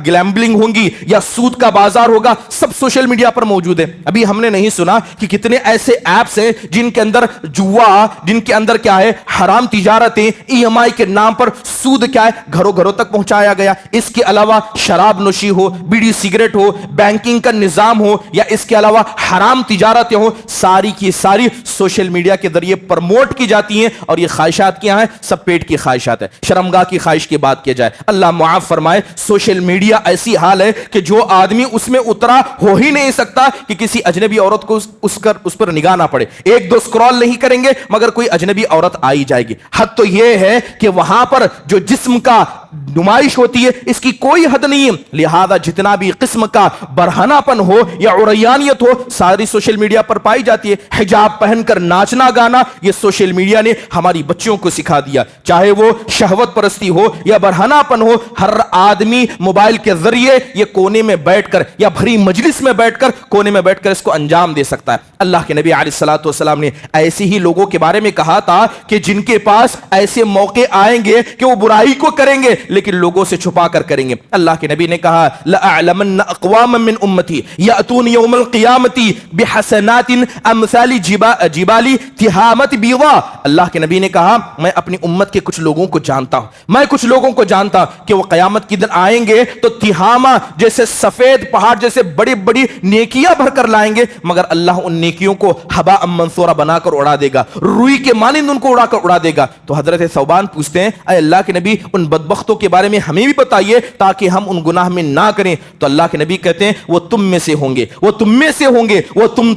S1: گلیمبلنگ ہوں گی یا سود کا بازار ہوگا، سب سوشل میڈیا پر موجود ہے۔ ابھی ہم نے نہیں سنا کہ کتنے ایسے ایپس ہیں جن کے اندر جوا، جن کے اندر کیا ہے حرام تجارتیں، ای ایم آئی کے نام پر سود کیا ہے گھروں گھروں تک پہنچایا گیا۔ اس کے علاوہ شراب نوشی ہو، بیڑی سگریٹ ہو، بینکنگ کا نظام ہو، یا اس کے علاوہ حرام تجارتیں ہوں، ساری کی ساری سوشل میڈیا کے ذریعے پرموٹ کی جاتی ہیں، اور یہ خواہشات کیا ہیں؟ سب پیٹ کی خواہشات ہیں۔ شرمگاہ کی خواہش کی بات کی جائے، اللہ معاف فرمائے، سوشل میڈیا ایسی حال ہے کہ جو آدمی اس میں اترا ہو ہی نہیں سکتا کہ کسی اجنبی عورت کو اس پر نگاہ نہ پڑے، ایک دو سکرول نہیں کریں گے مگر کوئی اجنبی عورت آئی جائے گی۔ حد تو یہ ہے کہ وہاں پر جو جسم کا نمائش ہوتی ہے اس کی کوئی حد نہیں ہے، لہذا جتنا بھی قسم کا برہنہ پن ہو یا عریانیت ہو ساری سوشل میڈیا پر پائی جاتی ہے۔ حجاب پہن کر ناچنا گانا یہ سوشل میڈیا نے ہماری بچیوں کو سکھا دیا، چاہے وہ شہوت پرستی ہو یا برہنہ پن ہو، ہر آدمی موبائل کے ذریعے یہ کونے میں بیٹھ کر یا بھری مجلس میں بیٹھ کر کونے میں بیٹھ کر اس کو انجام دے سکتا ہے۔ اللہ کے نبی علیہ الصلوۃ والسلام نے ایسے ہی لوگوں کے بارے میں کہا تھا کہ جن کے پاس ایسے موقع آئیں گے کہ وہ برائی کو کریں گے لیکن لوگوں سے چھپا کر کریں گے۔ اللہ کے نبی نے کہا لَأَعْلَمَنَّ أَقْوَامًا مِّنْ أُمَّتِي يَأْتُونَ يَوْمَ الْقِيَامَةِ بِحَسَنَاتٍ أَمْثَالِ جِبَالِ تِهَامَةِ بِيضَاء۔ اللہ کے نبی نے کہا میں اپنی امت کے کچھ لوگوں کو جانتا ہوں، میں کچھ لوگوں کو جانتا ہوں کہ وہ قیامت کے دن آئیں گے تو تہامہ جیسے سفید پہاڑ جیسے بڑی بڑی نیکیاں بھر کر لائیں گے، مگر اللہ ان نیکیوں کو ہباء منثورا بنا کر اڑا دے گا، روئی کے مانند ان کو اڑا دے گا۔ تو حضرت ثوبان پوچھتے ہیں اے اللہ کے نبی ان بدبختوں کے بارے میں ہمیں بھی بتائیے تاکہ ہم ان گناہ میں نہ کریں۔ تو اللہ کے نبی کہتے ہیں وہ تم میں سے ہوں گے، وہ تم میں سے ہوں گے، وہ تم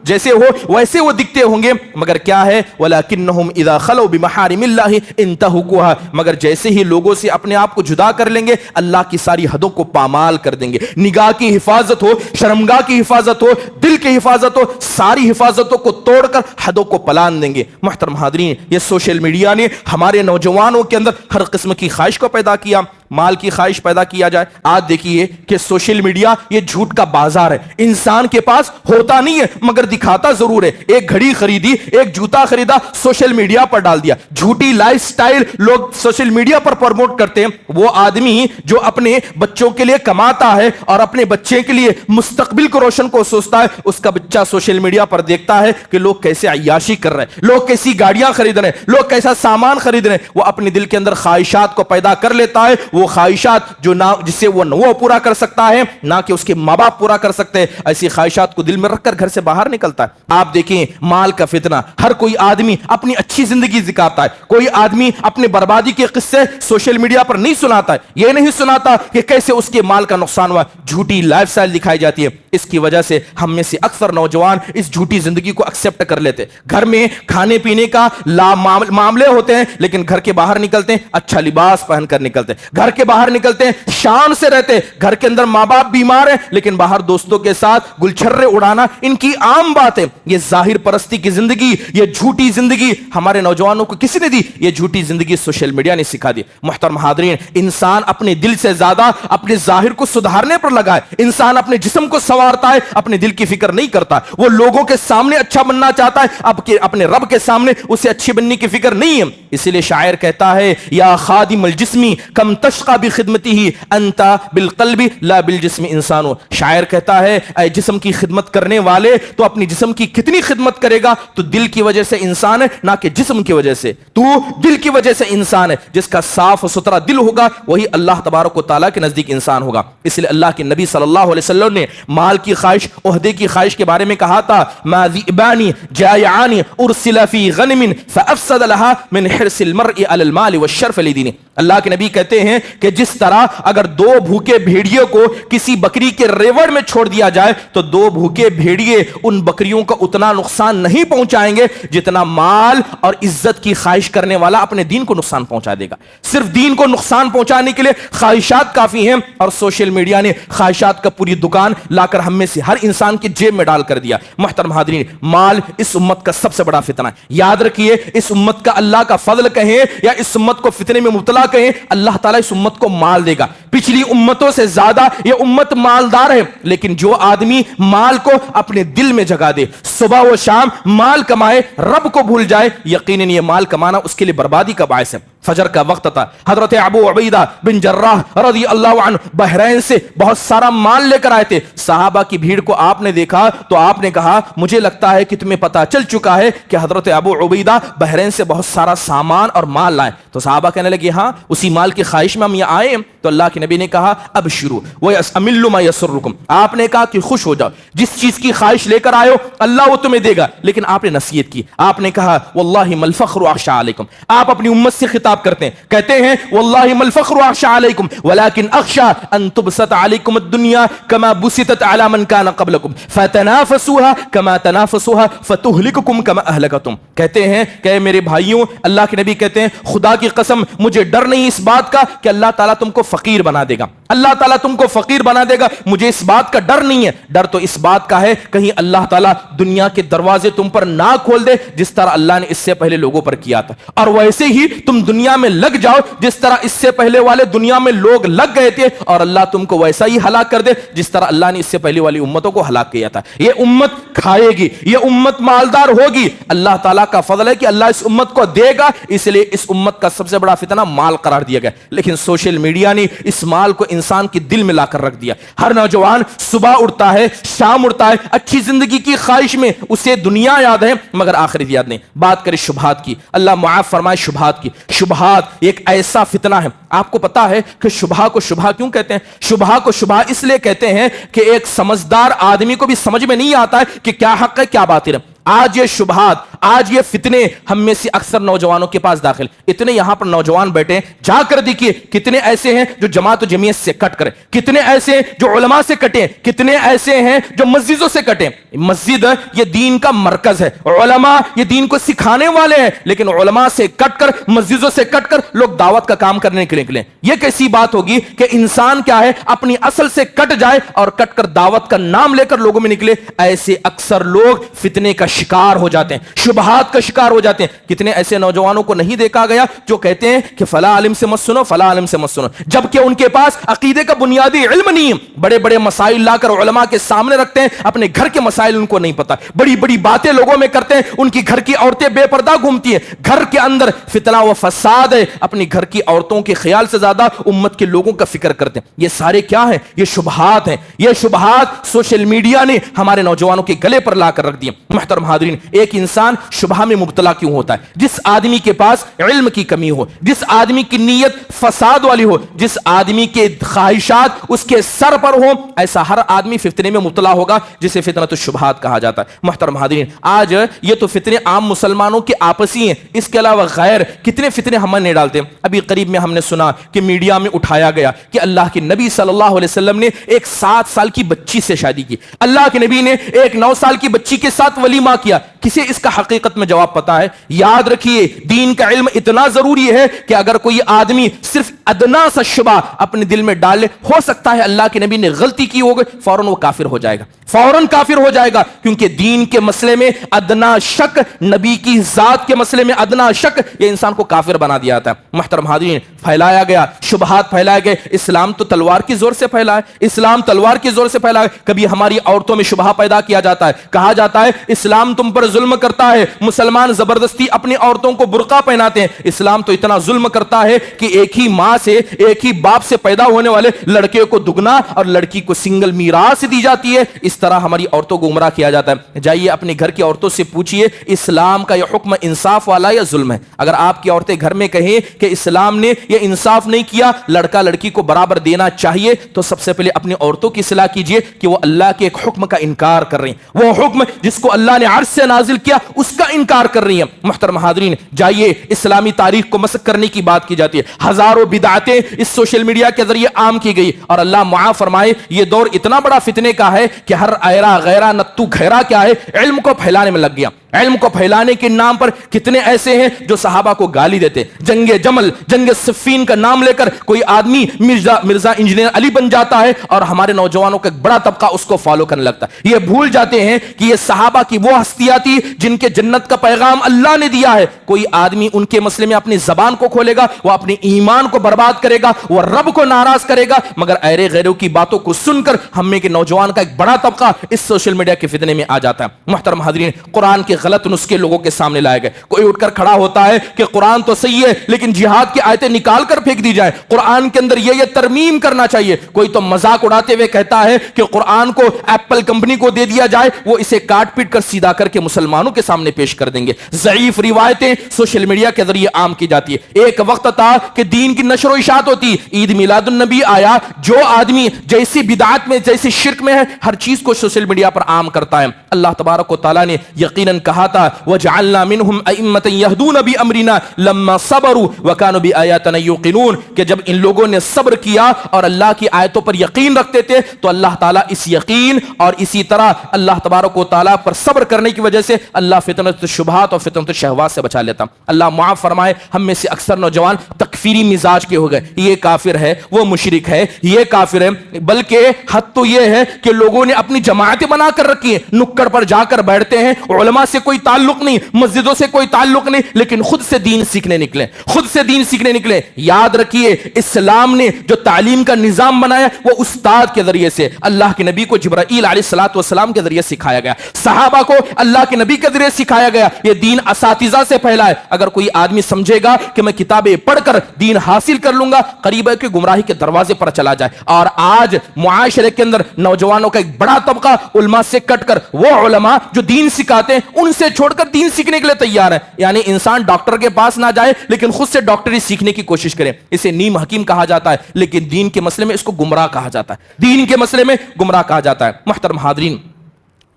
S1: جیسے ہو ویسے وہ دکھتے ہوں گے، مگر کیا ہے وَلَكِنَّهُمْ إِذَا خَلَوْا بِمَحَارِمِ اللَّهِ انْتَهَكُوهَا، مگر جیسے ہی لوگوں سے اپنے آپ کو جدا کر لیں گے اللہ کی ساری حدوں کو پامال کر دیں گے۔ نگاہ کی حفاظت ہو، شرمگاہ کی حفاظت ہو، دل کی حفاظت ہو، ساری حفاظتوں کو توڑ کر حدوں کو پلان دیں گے۔ محترم حاضرین، یہ سوشل میڈیا نے ہمارے نوجوانوں کے اندر ہر قسم کی خواہش کو پیدا کیا، مال کی خواہش پیدا کیا جائے۔ آج دیکھیے کہ سوشل میڈیا یہ جھوٹ کا بازار ہے، انسان کے پاس ہوتا نہیں ہے مگر دکھاتا ضرور ہے۔ ایک گھڑی خریدی، ایک جوتا خریدا، سوشل میڈیا پر ڈال دیا، جھوٹی لائف سٹائل لوگ سوشل میڈیا پر پروموٹ کرتے ہیں۔ وہ آدمی جو اپنے بچوں کے لیے کماتا ہے اور اپنے بچے کے لیے مستقبل کو روشن کو سوچتا ہے، اس کا بچہ سوشل میڈیا پر دیکھتا ہے کہ لوگ کیسے عیاشی کر رہے ہیں، لوگ کیسی گاڑیاں خرید رہے ہیں، لوگ کیسا سامان خرید رہے ہیں، وہ اپنے دل کے اندر خواہشات کو پیدا کر لیتا ہے، وہ خواہشات جو نہ جسے وہ نہ وہ پورا کر سکتا ہے نہ کہ اس کے ماں باپ پورا کر سکتے ہیں، ایسی خواہشات کو دل میں رکھ کر گھر سے باہر نکلتا ہے۔ آپ دیکھیں مال کا فتنہ، ہر کوئی آدمی اپنی اچھی زندگی دکھاتا ہے، کوئی آدمی اپنے بربادی کے قصے سوشل میڈیا پر نہیں سناتا ہے، یہ نہیں سناتا کہ کیسے اس کے مال کا نقصان ہوا، جھوٹی لائف سٹائل دکھائی جاتی ہے۔ اس کی وجہ سے ہم میں سے اکثر نوجوان اس جھوٹی زندگی کو ایکسپٹ کر لیتے، گھر میں کھانے پینے کا معاملے ہوتے ہیں لیکن گھر کے باہر نکلتے ہیں اچھا لباس پہن کر نکلتے ہیں، گھر کے باہر نکلتے ہیں شان سے رہتے، گھر کے اندر ماں باپ بیمار ہیں لیکن باہر دوستوں کے ساتھ گلچھرے اڑانا ان کی عام بات ہے۔ یہ ظاہر پرستی کی زندگی، یہ جھوٹی زندگی ہمارے نوجوانوں کو کسی نے دی؟ یہ جھوٹی زندگی سوشل میڈیا نے سکھا دی۔ محترم حاضرین، انسان اپنے دل سے زیادہ اپنے ظاہر کو سدھارنے پر لگا ہے، انسان اپنے جسم کو سنوارتا ہے، اپنے دل کی فکر نہیں کرتا، وہ لوگوں کے سامنے اچھا بننا چاہتا ہے، اب کہ اپنے رب کے سامنے اسے اچھی بننے کی فکر نہیں ہے۔ اسی لیے شاعر کہتا ہے یا خادم الجسمی کم تش تشقى بخدمته انت بالقلب لا بالجسم انسان. شاعر کہتا ہے اے جسم کی خدمت کرنے والے تو اپنی جسم کی کتنی خدمت کرے گا؟ تو دل کی وجہ سے انسان ہے نہ کہ جسم کی وجہ سے. تو دل کی وجہ سے انسان ہے. جس کا صاف ستھرا دل ہوگا وہی اللہ تبارک و تعالیٰ کے نزدیک انسان ہوگا. اس لیے اللہ کے نبی صلی اللہ علیہ وسلم نے مال کی خواہش عہدے کی خواہش کے بارے میں کہا تھا ما ذئبان جائعان ارسل فی غنم فافسد لها من حرص المرء على المال والشرف لدینه. اللہ کے نبی کہتے ہیں کہ جس طرح اگر دو بھوکے بھیڑیے کو کسی بکری کے ریوڑ میں چھوڑ دیا جائے تو دو بھوکے بھیڑیے ان بکریوں کا اتنا نقصان نہیں پہنچائیں گے جتنا مال اور عزت کی خواہش کرنے والا اپنے دین کو نقصان پہنچا دے گا. صرف دین کو نقصان پہنچانے کے لیے خواہشات کافی ہیں اور سوشل میڈیا نے خواہشات کا پوری دکان لا کر ہم میں سے ہر انسان کی جیب میں ڈال کر دیا. محترم حاضرین، مال اس امت کا سب سے بڑا فتنہ ہے. یاد رکھیے، اس امت کا اللہ کا فضل کہیں یا اس امت کو فتنے میں مبتلا کہیں، اللہ تعالیٰ اس امت کو مال دے گا. پچھلی امتوں سے زیادہ یہ امت مالدار ہے، لیکن جو آدمی مال کو اپنے دل میں جگہ دے، صبح و شام مال کمائے، رب کو بھول جائے، یقیناً یہ مال کمانا اس کے لیے بربادی کا باعث ہے. فجر کا وقت تھا، حضرت ابو عبیدہ بن جراح رضی اللہ عنہ بحرین سے بہت سارا مال لے کر آئے تھے. صحابہ کی بھیڑ کو آپ نے دیکھا تو آپ نے کہا مجھے لگتا ہے کہ تمہیں پتا چل چکا ہے کہ حضرت ابو عبیدہ بحرین سے بہت سارا سامان اور مال لائے. تو صحابہ کہنے لگے ہاں اسی مال کی خواہش میں ہم یہ آئے. تو اللہ کے نبی نے کہا اب شروع وَيَسْأَمِلُّ مَا يَسُرُّكُمْ. آپ نے کہا کہ خوش ہو جاؤ، جس چیز کی خواہش لے کر آئے ہو اللہ وہ تمہیں دے گا. لیکن آپ نے نصیحت کی، آپ نے کہا واللہ ما الفخر اخشى علیکم. آپ اپنی امت سے خطاب کرتے ہیں، کہتے ہیں واللہ ما الفخر اخشى علیکم ولكن اخشى ان تبسط علیکم الدنیا كما بسطت على من كان قبلكم فتنافسوها كما تنافسوها فتهلككم كما اهلكتم. کہتے ہیں کہ میرے بھائیوں، اللہ کے نبی کہتے ہیں خدا کی قسم مجھے ڈر نہیں اس بات کا کہ اللہ تعالیٰ تم کو فقیر بنا دے گا، اللہ تعالیٰ تم کو فقیر بنا دے گا. مجھے اس بات کا ڈر نہیں ہے، ڈر تو اس بات کا ہے کہیں اللہ تعالیٰ دنیا کے دروازے تم پر نہ کھول دے جس طرح اللہ نے اس سے پہلے لوگوں پر کیا تھا، اور ویسے ہی تم دنیا میں لگ جاؤ جس طرح اس سے پہلے والے دنیا میں لوگ لگ گئے تھے، اور اللہ تم کو ویسا ہی ہلاک کر دے جس طرح اللہ نے اس سے پہلے والی امتوں کو ہلاک کیا تھا. یہ امت کھائے گی، یہ امت مالدار ہوگی. اللہ تعالیٰ کا فضل ہے کہ اللہ اس امت کو دے گا، اس لیے اس امت کا سب سے بڑا فتنہ مال قرار دیا گیا. لیکن سوشل میڈیا نے اس مال کو انسان کے دل میں لا کر رکھ دیا. ہر نوجوان صبح اٹھتا ہے، شام اٹھتا ہے، اچھی زندگی کی خواہش میں اسے دنیا یاد ہے مگر آخرت یاد نہیں. بات کرے شبہات کی، اللہ معاف فرمائے شبہات کی. شبہات ایک ایسا فتنہ ہے، آپ کو پتا ہے کہ شبہ کو شبہ کیوں کہتے ہیں؟ شبہ کو شبہ اس لیے کہتے ہیں کہ ایک سمجھدار آدمی کو بھی سمجھ میں نہیں آتا ہے کہ کیا حق ہے کیا باطل ہے. آج یہ شبہات، آج یہ فتنے ہم میں سے اکثر نوجوانوں کے پاس داخل. اتنے یہاں پر نوجوان بیٹھے، جا کر دیکھیے کتنے ایسے ہیں جو جماعت و جمعیت سے کٹ کرے، کتنے ایسے ہیں جو علماء سے کٹے، کتنے ایسے ہیں جو مسجدوں سے کٹے. مسجد یہ دین کا مرکز ہے، علماء یہ دین کو سکھانے والے ہیں، لیکن علماء سے کٹ کر، مسجدوں سے کٹ کر لوگ دعوت کا کام کرنے کے لیے نکلے. یہ کیسی بات ہوگی کہ انسان کیا ہے اپنی اصل سے کٹ جائے اور کٹ کر دعوت کا نام لے کر لوگوں میں نکلے. ایسے اکثر لوگ فتنے کا شکار ہو جاتے ہیں، شبہات کا شکار ہو جاتے ہیں. کتنے ایسے نوجوانوں کو نہیں دیکھا گیا جو کہتے ہیں کہ فلاں عالم سے مت سنو، فلاں عالم سے مت سنو، جبکہ ان کے پاس عقیدے کا بنیادی علم نہیں ہے. بڑے بڑے مسائل لا کر علماء کے سامنے رکھتے ہیں، اپنے گھر کے مسائل ان کو نہیں پتا. بڑی بڑی باتیں لوگوں میں کرتے ہیں، ان کی گھر کی عورتیں بے پردہ گھومتی ہیں. گھر کے اندر فتنہ و فساد ہے، اپنی گھر کی عورتوں کے خیال سے زیادہ امت کے لوگوں کا فکر کرتے ہیں. یہ سارے کیا ہیں؟ یہ شبہات ہیں. یہ شبہات سوشل میڈیا نے ہمارے نوجوانوں کے گلے پر لا کر رکھ دیے. محترم حاضرین، ایک انسان شبہ میں مبتلا کیوں ہوتا ہے؟ جس آدمی کے پاس علم کی کمی ہو، جس آدمی کی نیت فساد والی ہو، جس آدمی کے خواہشات اس کے سر پر ہو، ایسا ہر آدمی فتنے میں مبتلا ہوگا جسے فتنۃ الشبہات کہا جاتا ہے. محترم حاضرین، آج یہ تو فتنے عام مسلمانوں کے آپسی ہیں، اس کے علاوہ غیر کتنے فتنے ہم نہیں ڈالتے. ابھی قریب میں ہم نے سنا کہ میڈیا میں اٹھایا گیا کہ اللہ کے نبی صلی اللہ علیہ وسلم نے ایک 7 سال کی بچی سے شادی کی، اللہ کے نبی نے ایک 9 سال کی بچی کے ساتھ ولیمہ کیا. کسے اس کا حقیقت میں جواب پتا ہے؟ یاد رکھیے، دین کا علم اتنا ضروری ہے کہ اگر کوئی آدمی صرف ادنا سا شبہ اپنے دل میں ڈال لے، ہو سکتا ہے اللہ کے نبی نے غلطی کی ہوگی، فوراً وہ کافر ہو جائے گا، فوراً کافر ہو جائے گا. کیونکہ دین کے مسئلے میں ادنا شک، نبی کی ذات کے مسئلے میں ادنا شک، یہ انسان کو کافر بنا دیا جاتا ہے. محترم حاضرین، پھیلایا گیا، شبہات پھیلائے گئے. اسلام تو تلوار کی زور سے پھیلا ہے، اسلام تلوار کی زور سے پھیلا ہے. کبھی ہماری عورتوں میں شبہ پیدا کیا جاتا ہے، کہا جاتا ہے اسلام تم پر ظلم کرتا ہے، مسلمان زبردستی اپنی عورتوں کو برقع پہناتے ہیں. اسلام تو اتنا ظلم کرتا ہے کہ ایک ہی ماں سے ایک ہی باپ سے پیدا ہونے والے لڑکے کو دگنا اور لڑکی کو سنگل میراث دی جاتی ہے. اس طرح ہماری عورتوں کو گمراہ کیا جاتا ہے. جائیے اپنے گھر کی عورتوں سے پوچھئے اسلام کا یہ حکم انصاف والا یا ظلم ہے؟ اگر آپ کی عورتیں گھر میں کہیں کہ اسلام نے یہ انصاف نہیں کیا, لڑکا لڑکی کو برابر دینا چاہیے, تو سب سے پہلے اپنی عورتوں کی اصلاح کیجئے کہ وہ اللہ کے ایک حکم کا انکار کر رہی ہیں, وہ حکم جس کو اللہ نے عرش سے نازل کیا اس کا انکار کر رہی ہیں. محترم حاضرین, جائیے اسلامی تاریخ کو مسخ کرنے کی بات کی جاتی ہے. ہزاروں بدعتیں اس سوشل میڈیا کے ذریعے عام کی گئی, اور اللہ معاف فرمائے یہ دور اتنا بڑا فتنے کا ہے کہ ہر ایرا غیرہ نتو گھیرا کیا ہے علم کو پھیلانے میں لگ گیا. علم کو پھیلانے کے نام پر کتنے ایسے ہیں جو صحابہ کو گالی دیتے. جنگ جمل, جنگ صفین کا نام لے کر کوئی آدمی مرزا انجینئر علی بن جاتا ہے اور ہمارے نوجوانوں کا ایک بڑا طبقہ اس کو فالو کرنے لگتا ہے. یہ بھول جاتے ہیں کہ یہ صحابہ کی وہ ہستیاں تھی جن کے جنت کا پیغام اللہ نے دیا ہے. کوئی آدمی ان کے مسئلے میں اپنی زبان کو کھولے گا, وہ اپنے ایمان کو برباد کرے گا, وہ رب کو ناراض کرے گا. مگر ایرے غیروں کی باتوں کو سن کر ہم میں کے نوجوان کا ایک بڑا طبقہ اس سوشل میڈیا کے فتنے میں آ جاتا ہے. محترم حاضرین, قرآن کے غلط نسخے لوگوں کے سامنے لائے گئے. کوئی اٹھ کر کھڑا ہوتا ہے کہ قرآن تو صحیح ہے لیکن جہاد کی آیتیں نکال کر پھینک دی جائے, قرآن کے اندر یہ ترمیم کرنا چاہیے. کوئی تو مذاق اڑاتے ہوئے کہتا ہے کہ قرآن کو ایپل کمپنی کو دے دیا جائے, وہ اسے کاٹ پیٹ کر سیدھا کر کے مسلمانوں کے سامنے پیش کر دیں گے. ضعیف روایتیں سوشل میڈیا کے ذریعے عام کی جاتی ہے. ایک وقت تھا کہ دین کی نشر و اشاعت ہوتی, عید میلاد النبی آیا, جو آدمی جیسی بدعات میں جیسی شرک میں ہے ہر چیز کو سوشل میڈیا پر عام کرتا ہے. اللہ تبارک و تعالیٰ نے یقیناً کہا تھا وَجَعَلْنَا مِنْهُمْ أَئِمَّةً يَهْدُونَ بِأَمْرِنَا لَمَّا صَبَرُوا وَكَانُوا بِآيَاتِنَا يُوقِنُونَ, کہ جب ان لوگوں نے صبر کیا اور اللہ کی آیتوں پر یقین رکھتے تھے تو اللہ تعالیٰ اس یقین اور اسی طرح اللہ تبارک و تعالیٰ پر صبر کرنے کی وجہ سے اللہ فتنۃ الشبہات اور فتنۃ الشہوات سے بچا لیتا. اللہ معاف فرمائے, ہم میں سے اکثر نوجوان تکفیری مزاج کے ہو گئے, یہ کافر ہے, وہ مشرک ہے, یہ کافر ہے. بلکہ حد تو یہ ہے کہ لوگوں نے اپنی جماعتیں بنا کر رکھی ہیں, نکڑ پر جا کر بیٹھتے ہیں, علماء سے کوئی تعلق نہیں, مسجدوں سے کوئی تعلق نہیں, لیکن خود سے دین سیکھنے نکلے, خود سے دین سیکھنے نکلے. یاد رکھیے اسلام نے جو تعلیم کا نظام بنایا وہ استاد کے ذریعے سے, اللہ کے نبی کو جبرائیل علیہ الصلوۃ والسلام کے ذریعے سکھایا گیا, صحابہ کو اللہ کے نبی کے ذریعے سکھایا گیا. یہ دین اساتذہ سے پھیلا ہے. اگر کوئی آدمی سمجھے گا کہ میں کتابیں پڑھ کر دین حاصل کر لوں گا, قریب ہے کہ گمراہی کے دروازے پر چلا جائے. اور آج معاشرے کے اندر نوجوانوں کا ایک بڑا طبقہ علماء سے کٹ کر وہ علماء جو دین سکھاتے ہیں ان سے چھوڑ کر دین سیکھنے کے لیے تیار ہے. یعنی انسان ڈاکٹر کے پاس نہ جائے لیکن خود سے ڈاکٹری سیکھنے کی کوشش کرے. اسے نیم حکیم کہا جاتا ہے, لیکن دین کے مسئلے میں اس کو گمراہ کہا جاتا ہے, دین کے مسئلے میں گمراہ کہا جاتا ہے. محترم حاضرین,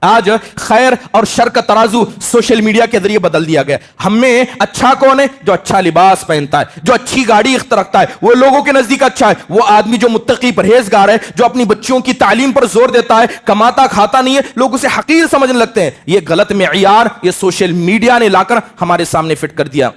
S1: آج خیر اور شر کا ترازو سوشل میڈیا کے ذریعے بدل دیا گیا. ہم میں اچھا کون ہے؟ جو اچھا لباس پہنتا ہے, جو اچھی گاڑی رکھتا ہے, وہ لوگوں کے نزدیک اچھا ہے. وہ آدمی جو متقی پرہیزگار ہے, جو اپنی بچیوں کی تعلیم پر زور دیتا ہے, کماتا کھاتا نہیں ہے, لوگ اسے حقیر سمجھنے لگتے ہیں. یہ غلط معیار یہ سوشل میڈیا نے لا کر ہمارے سامنے فٹ کر دیا.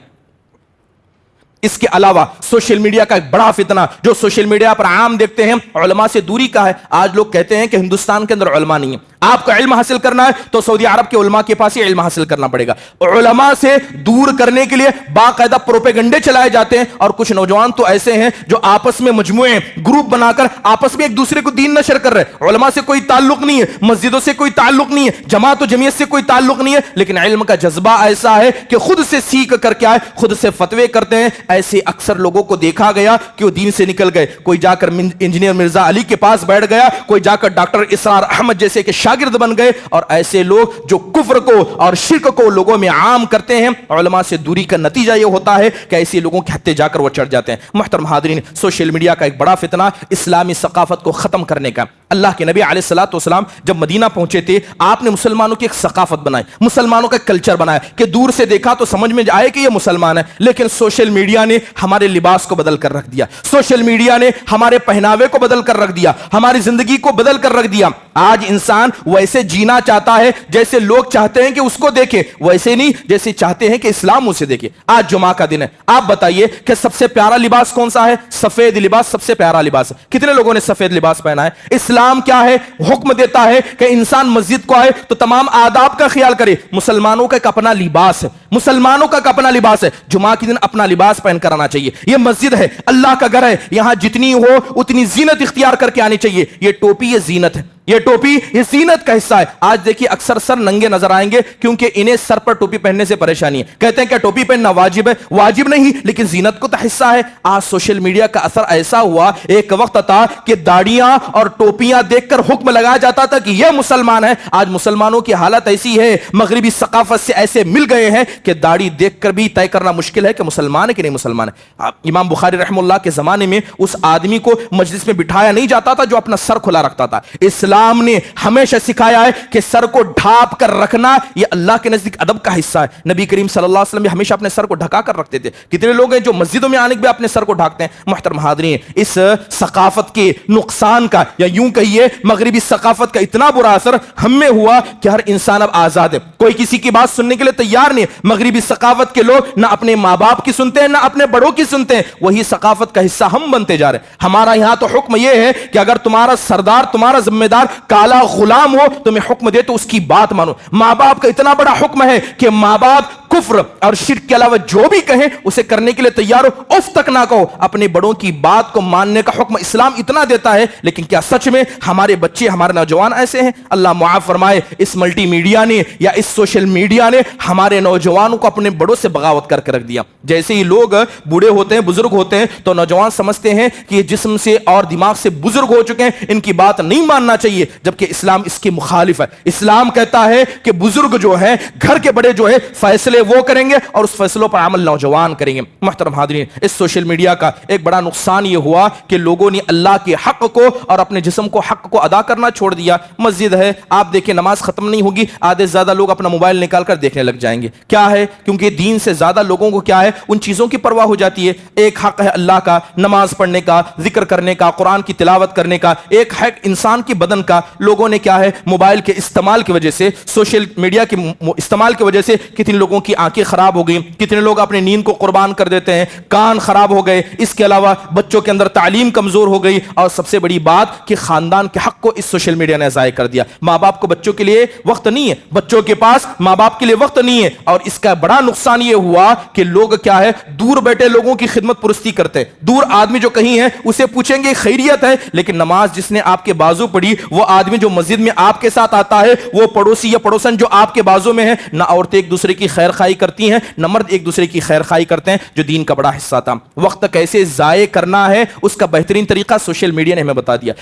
S1: اس کے علاوہ سوشل میڈیا کا ایک بڑا فتنہ جو سوشل میڈیا پر عام دیکھتے ہیں, علماء سے دوری کا ہے. آج لوگ کہتے ہیں کہ ہندوستان کے اندر علماء نہیں ہیں. آپ کا علم حاصل کرنا ہے تو سعودی عرب کے علماء کے پاس ہی علم حاصل کرنا پڑے گا. علماء سے دور کرنے کے لیے باقاعدہ پروپیگنڈے چلائے جاتے ہیں, اور کچھ نوجوان تو ایسے ہیں جو آپس میں مجموعے گروپ بنا کر آپس میں ایک دوسرے کو دین نشر کر رہے ہیں. علماء سے کوئی تعلق نہیں ہے, مسجدوں سے کوئی تعلق نہیں ہے, جماعت و جمعیت سے کوئی تعلق نہیں ہے, لیکن علم کا جذبہ ایسا ہے کہ خود سے سیکھ کر کے آئے, خود سے فتوے کرتے ہیں. ایسے اکثر لوگوں کو دیکھا گیا کہ وہ دین سے نکل گئے. کوئی جا کر انجینئر مرزا علی کے پاس بیٹھ گیا, کوئی جا کر ڈاکٹر اسرار احمد جیسے کہ شاگرد بن گئے. اور ایسے لوگ جو کفر کو اور شرک کو لوگوں میں عام کرتے ہیں, علماء سے دوری کا نتیجہ یہ ہوتا ہے کہ ایسے لوگوں کے ہتھے جا کر وہ چڑھ جاتے ہیں. محترم حاضرین, سوشل میڈیا کا ایک بڑا فتنہ اسلامی ثقافت کو ختم کرنے کا. اللہ کے نبی علیہ الصلوۃ والسلام جب مدینہ پہنچے تھے, آپ نے مسلمانوں کی ایک ثقافت بنائی, مسلمانوں کا کلچر بنایا کہ دور سے دیکھا تو سمجھ میں آئے کہ یہ مسلمان ہے. لیکن سوشل میڈیا نے ہمارے لباس کو بدل کر رکھ دیا, سوشل میڈیا نے ہمارے پہناوے کو بدل کر رکھ دیا, ہماری زندگی کو بدل کر رکھ دیا. آج انسان ویسے جینا چاہتا ہے جیسے لوگ چاہتے ہیں کہ اس کو دیکھے, ویسے نہیں جیسے چاہتے ہیں کہ اسلام اسے دیکھے. آج جمعہ کا دن ہے, آپ بتائیے کہ سب سے پیارا لباس کون سا ہے؟ سفید لباس سب سے پیارا لباس ہے. کتنے لوگوں نے سفید لباس پہنا ہے؟ اسلام کیا ہے؟ حکم دیتا ہے کہ انسان مسجد کو آئے تو تمام آداب کا خیال کرے. مسلمانوں کا ایک اپنا لباس ہے, مسلمانوں کا ایک اپنا لباس ہے. جمعہ کے دن اپنا لباس پہن کر آنا چاہیے. یہ مسجد ہے, اللہ کا گھر ہے, یہاں جتنی ہو اتنی زینت اختیار کر کے آنی چاہیے. یہ ٹوپی یہ زینت ہے, یہ ٹوپی یہ زینت کا حصہ ہے. آج دیکھیے اکثر سر ننگے نظر آئیں گے کیونکہ انہیں سر پر ٹوپی پہننے سے پریشانی ہے. کہتے ہیں کہ ٹوپی پہننا واجب ہے. واجب نہیں لیکن زینت کو تو حصہ ہے. آج سوشل میڈیا کا اثر ایسا ہوا, ایک وقت تھا کہ داڑیاں اور ٹوپیاں دیکھ کر حکم لگایا جاتا تھا کہ یہ مسلمان ہے. آج مسلمانوں کی حالت ایسی ہے, مغربی ثقافت سے ایسے مل گئے ہیں کہ داڑھی دیکھ کر بھی طے کرنا مشکل ہے کہ مسلمان ہے کہ نہیں مسلمان ہے. امام بخاری رحمہ اللہ کے زمانے میں اس آدمی کو مجلس میں بٹھایا نہیں جاتا تھا جو اپنا سر کھلا رکھتا تھا. اسلام نے ہمیشہ سکھایا ہے کہ سر کو ڈھانپ کر رکھنا یہ اللہ کے نزدیک ادب کا حصہ ہے. نبی کریم صلی اللہ علیہ وسلم ہمیشہ اپنے سر کو ڈھکا کر رکھتے تھے. کتنے لوگ ہیں جو مسجدوں میں آنے کے بعد اپنے سر کو ڈھانپتے ہیں. محترم حاضرین, اس ثقافت کے نقصان کا یا یوں کہیے مغربی ثقافت کا اتنا برا اثر ہم میں ہوا کہ ہر انسان اب آزاد ہے, کوئی کسی کی بات سننے کے لیے تیار نہیں. مغربی ثقافت کے لوگ نہ اپنے ماں باپ کی سنتے ہیں نہ اپنے بڑوں کی سنتے ہیں. وہی ثقافت کا حصہ ہم بنتے جا رہے ہیں. ہمارا یہاں تو حکم یہ ہے کہ اگر تمہارا سردار تمہارا ذمہ دار کالا غلام ہو تمہیں حکم دے تو اس کی بات مانو. ماں باپ کا اتنا بڑا حکم ہے کہ ماں باپ کفر اور شرک کے علاوہ جو بھی کہیں اسے کرنے کے لیے تیار ہو, اف تک نہ کہو. اپنے بڑوں کی بات کو ماننے کا حکم اسلام اتنا دیتا ہے, لیکن کیا سچ میں ہمارے بچے ہمارے نوجوان ایسے ہیں؟ اللہ معاف فرمائے. اس ملٹی میڈیا نے یا اس سوشل میڈیا نے ہمارے نوجوانوں کو اپنے بڑوں سے بغاوت کر کے رکھ دیا. جیسے ہی لوگ بوڑھے ہوتے ہیں بزرگ ہوتے ہیں تو نوجوان سمجھتے ہیں کہ یہ جسم سے اور دماغ سے بزرگ ہو چکے ہیں, ان کی بات نہیں ماننا چاہیے, جبکہ اسلام اس کے مخالف ہے. اسلام کہتا ہے کہ بزرگ جو ہے گھر کے بڑے جو ہے فیصلے وہ کریں گے اور اس فیصلوں پر عمل نوجوان کریں گے. محترم حاضرین, اس سوشل میڈیا کا ایک بڑا نقصان یہ ہوا کہ لوگوں نے اللہ کے حق کو اور اپنے جسم کو حق کو ادا کرنا چھوڑ دیا. مسجد ہے, آپ دیکھیں نماز ختم نہیں ہوگی, آدھے سے زیادہ لوگ اپنا موبائل نکال کر دیکھنے لگ جائیں گے. کیا ہے؟ کیونکہ دین سے زیادہ لوگوں کو کیا ہے, ان چیزوں کی پرواہ ہو جاتی ہے. ایک حق ہے اللہ کا, نماز پڑھنے کا, ذکر کرنے کا, قرآن کی تلاوت کرنے کا. ایک حق انسان کے بدن کا. لوگوں نے کیا ہے, موبائل کے استعمال کی وجہ سے, سوشل میڈیا کے استعمال کی وجہ سے کتنے لوگوں کی آنکھیں خراب ہو گئی, کتنے لوگ اپنے نیند کو قربان کر دیتے ہیں, کان خراب ہو گئے. اس کے علاوہ بچوں کے اندر تعلیم کمزور ہو گئی, اور سب سے بڑی بات کہ خاندان کے حق کو اس سوشل میڈیا نے ضائع کر دیا. ماں باپ کو بچوں کے لیے وقت نہیں ہے, بچوں کے پاس ماں باپ کے لیے وقت نہیں ہے. اور اس کا بڑا نقصان یہ ہوا کہ لوگ کیا ہے, دور بیٹھے لوگوں کی خدمت پرستی کرتے ہیں. دور آدمی جو کہیں ہے اسے پوچھیں گے خیریت ہے, لیکن نماز جس نے آپ کے بازو پڑھی, وہ آدمی جو مسجد میں آپ کے ساتھ آتا ہے, وہ پڑوسی یا پڑوسن جو آپ کے بازو میں ہے, نہ عورتیں ایک دوسرے کی خیر خواہی کرتی ہیں نہ مرد ایک دوسرے کی خیر خواہی کرتے ہیں, جو دین کا بڑا حصہ تھا. وقت کیسے ضائع کرنا ہے اس کا بہترین طریقہ سوشل میڈیا نے ہمیں بتا دیا.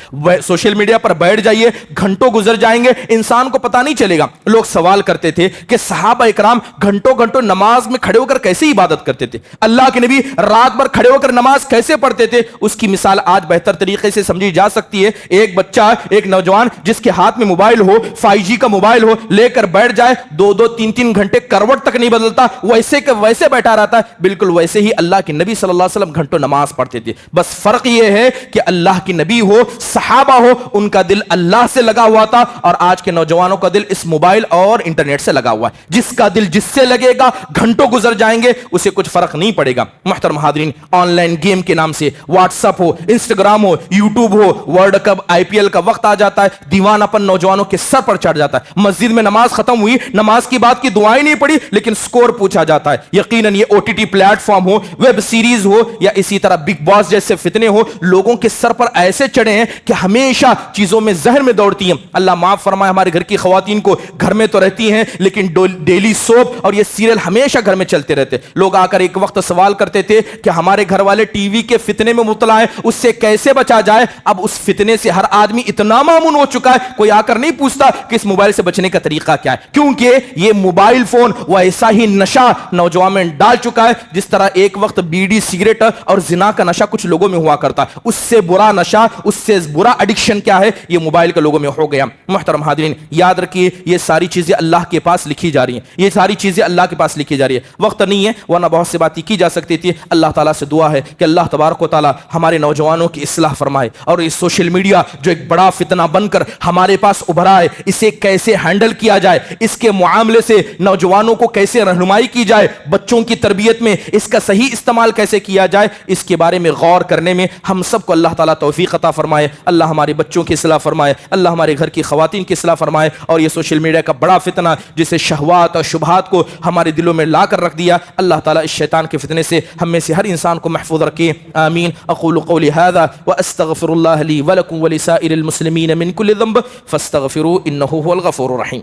S1: سوشل میڈیا پر بیٹھ جائیے, گھنٹوں گزر جائیں گے, انسان کو پتہ نہیں چلے گا. لوگ سوال کرتے تھے کہ صحابہ اکرام گھنٹوں گھنٹوں نماز میں کھڑے ہو کر کیسے عبادت کرتے تھے, اللہ کے نبی رات بھر کھڑے ہو کر نماز کیسے پڑھتے تھے. اس کی مثال آج بہتر طریقے سے سمجھی جا سکتی ہے. ایک بچہ, ایک نوجوان جس کے ہاتھ میں موبائل ہو, 5G کا موبائل ہو, لے کر بیٹھ جائے, 2-2 3-3 گھنٹے کروٹ تک نہیں بدلتا, ویسے کہ ویسے بیٹھا رہتا ہے. بالکل ویسے ہی اللہ کے نبی صلی اللہ علیہ وسلم گھنٹوں نماز پڑھتے تھے. بس فرق یہ ہے کہ اللہ کی نبی ہو, صحابہ ہو, ان کا دل اللہ سے لگا ہوا تھا, اور آج کے نوجوانوں کا دل اس موبائل اور انٹرنیٹ سے لگا ہوا ہے. جس کا دل جس سے لگے گا گھنٹوں گزر جائیں گے, اسے کچھ فرق نہیں پڑے گا. محترم حاضرین, آن لائن گیم کے نام سے واٹس ایپ ہو, انسٹاگرام ہو, یوٹیوب ہو, ورلڈ کپ IPL کا وقت آ جاتا ہے, دیوانہ پن نوجوانوں کے سر پر چڑھ جاتا ہے. مسجد میں نماز ختم ہوئی, نماز کی بات کی دعائیں نہیں پڑی, لیکن سکور پوچھا جاتا ہے. یقیناً یہ OTT پلیٹ فارم ہو, ویب سیریز ہو, یا اسی طرح بگ باس جیسے فتنے ہو, لوگوں کے سر پر ایسے چڑھے ہیں کہ ہمیشہ چیزوں میں ذہن میں دوڑتی ہیں. اللہ معاف فرمائے, ہمارے گھر کی خواتین کو گھر میں تو رہتی ہیں, لیکن ڈیلی سوپ اور یہ سیریل ہمیشہ گھر میں چلتے رہتے. لوگ آ کر ایک وقت سوال کرتے تھے کہ ہمارے گھر والے ٹی وی کے فتنے میں مبتلا ہیں, اس سے کیسے بچا جائے. اب اس فتنے سے ہر آدمی اتنا مامون ہو چکا ہے, کوئی آ کر نہیں پوچھتا کہ اس موبائل سے بچنے کا طریقہ کیا ہے, کیونکہ یہ موبائل فون وہ ایسا ہی نشہ نوجوان میں ڈال چکا ہے جس طرح ایک وقت بیڑی, سگریٹ اور زنا کا نشہ کچھ لوگوں میں ہوا کرتا. اس سے برا نشہ, اس سے برا ایڈکشن کیا ہے, یہ موبائل کے لوگوں میں ہو گیا. محترم حاضرین, یاد رکھیے یہ ساری چیزیں اللہ کے پاس لکھی جا رہی ہیں, یہ ساری چیزیں اللہ کے پاس لکھی جا رہی ہے. وقت نہیں ہے ورنہ بہت سی باتیں کی جا سکتی تھی. اللہ تعالیٰ سے دعا ہے کہ اللہ تبارک و تعالیٰ ہمارے نوجوانوں کی اصلاح فرمائے, اور یہ سوشل میڈیا جو ایک بڑا فتنہ بن کر ہمارے پاس ابھرا ہے, اسے کیسے ہینڈل کیا جائے, اس کے معاملے سے نوجوانوں کو کیسے کیسے رہنمائی کی جائے, بچوں کی تربیت میں اس کا صحیح استعمال کیسے کیا جائے, اس کے بارے میں غور کرنے میں ہم سب کو اللہ تعالیٰ توفیق عطا فرمائے. اللہ ہمارے بچوں کی اصلاح فرمائے, اللہ ہمارے گھر کی خواتین کی اصلاح فرمائے. اور یہ سوشل میڈیا کا بڑا فتنہ جسے شہوات اور شبہات کو ہمارے دلوں میں لا کر رکھ دیا, اللہ تعالیٰ اس شیطان کے فتنے سے ہم میں سے ہر انسان کو محفوظ رکھے. آمین. اقول قولی هذا واستغفر الله لي ولكم ولسائر المسلمين من كل ذنب فاستغفروه انه هو الغفور الرحيم.